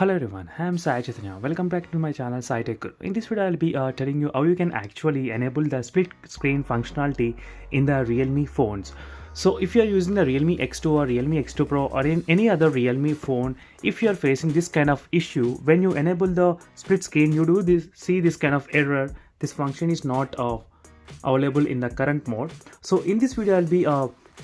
Hello everyone, I am Sai Chaitanya. Welcome back to my channel Sai Tech Guru. In this video, I'll be telling you how you can actually enable the split screen functionality in the Realme phones. So if you are using the Realme X2 or Realme X2 Pro or in any other Realme phone, if you are facing this kind of issue, when you enable the split screen, you do see this kind of error. This function is not available in the current mode. So in this video, I'll be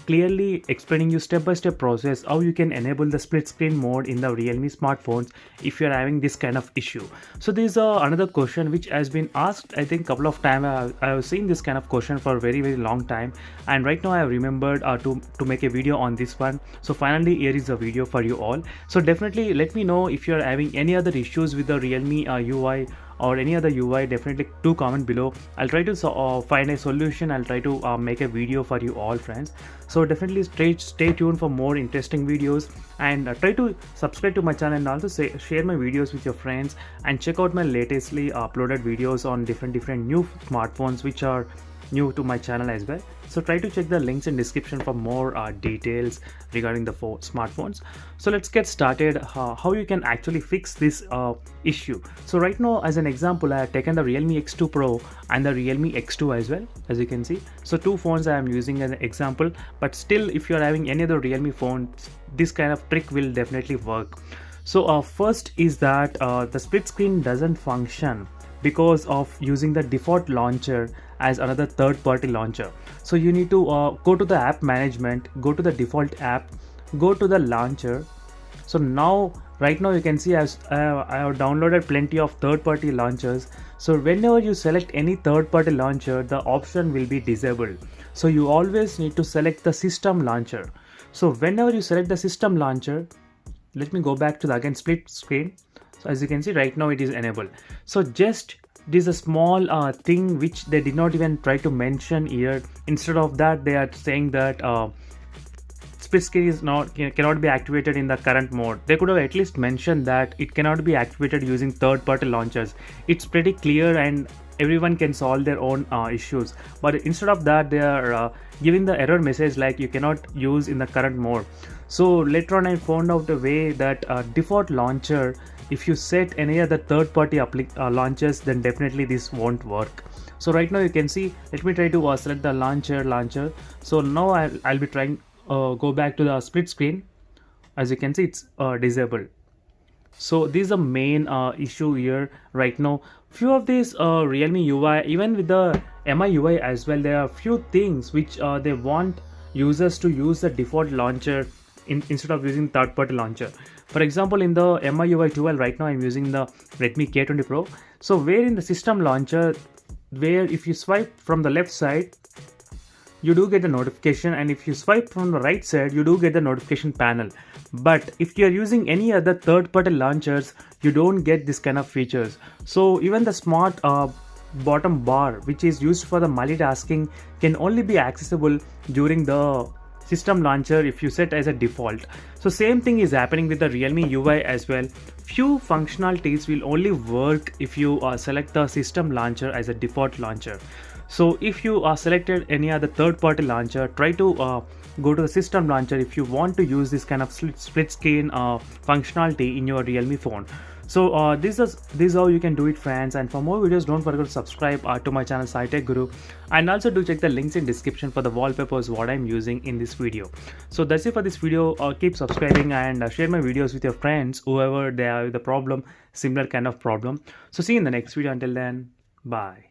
clearly explaining you step-by-step process how you can enable the split screen mode in the Realme smartphones if you're having this kind of issue. So there's another question which has been asked, I think couple of times. I have seen this kind of question for a very long time, and right now I have remembered to make a video on this one. So finally here is a video for you all. So definitely let me know if you're having any other issues with the Realme UI or any other UI. Definitely do comment below. I'll try to find a solution. I'll try to make a video for you all, friends. So definitely stay tuned for more interesting videos, and try to subscribe to my channel, and also share my videos with your friends, and check out my latestly uploaded videos on different new smartphones which are new to my channel as well. So try to check the links in description for more details regarding the smartphones. So let's get started how you can actually fix this issue. So right now, as an example, I have taken the Realme X2 Pro and the Realme X2 as well, as you can see. So two phones I am using as an example, but still if you are having any other Realme phone, this kind of trick will definitely work. So first is that the split screen doesn't function because of using the default launcher as another third-party launcher. So you need to go to the app management, go to the default app, go to the launcher. So now right now you can see I have downloaded plenty of third-party launchers. So whenever you select any third-party launcher, the option will be disabled. So you always need to select the system launcher. So whenever you select the system launcher, let me go back to the again split screen. So as you can see right now it is enabled. So just this is a small thing which they did not even try to mention here. Instead of that, they are saying that split screen is cannot be activated in the current mode. They could have at least mentioned that it cannot be activated using third-party launchers. It's pretty clear and everyone can solve their own issues, but instead of that they are giving the error message like you cannot use in the current mode. So later on I found out a way that default launcher, if you set any other third-party launchers, then definitely this won't work. So right now you can see, let me try to select the launcher. So now I'll be trying go back to the split screen. As you can see, it's disabled. So this is the main issue here right now. Few of these Realme UI, even with the MI UI as well, there are few things which they want users to use the default launcher instead of using third-party launcher. For example, in the MI UI 12, right now I'm using the Redmi K20 Pro. So where in the system launcher, where if you swipe from the left side, you do get a notification, and if you swipe from the right side, you do get the notification panel. But if you are using any other third-party launchers, you don't get this kind of features. So even the smart bottom bar, which is used for the multitasking, can only be accessible during the system launcher if you set as a default. So same thing is happening with the Realme UI as well. Few functionalities will only work if you select the system launcher as a default launcher. So if you selected any other third-party launcher, try to go to the system launcher if you want to use this kind of split screen functionality in your Realme phone. So this is how you can do it, friends. And for more videos, don't forget to subscribe to my channel Sai Tech Guru, and also do check the links in description for the wallpapers what I'm using in this video. So that's it for this video. Keep subscribing and share my videos with your friends, whoever they have the problem, similar kind of problem. So see you in the next video. Until then, bye.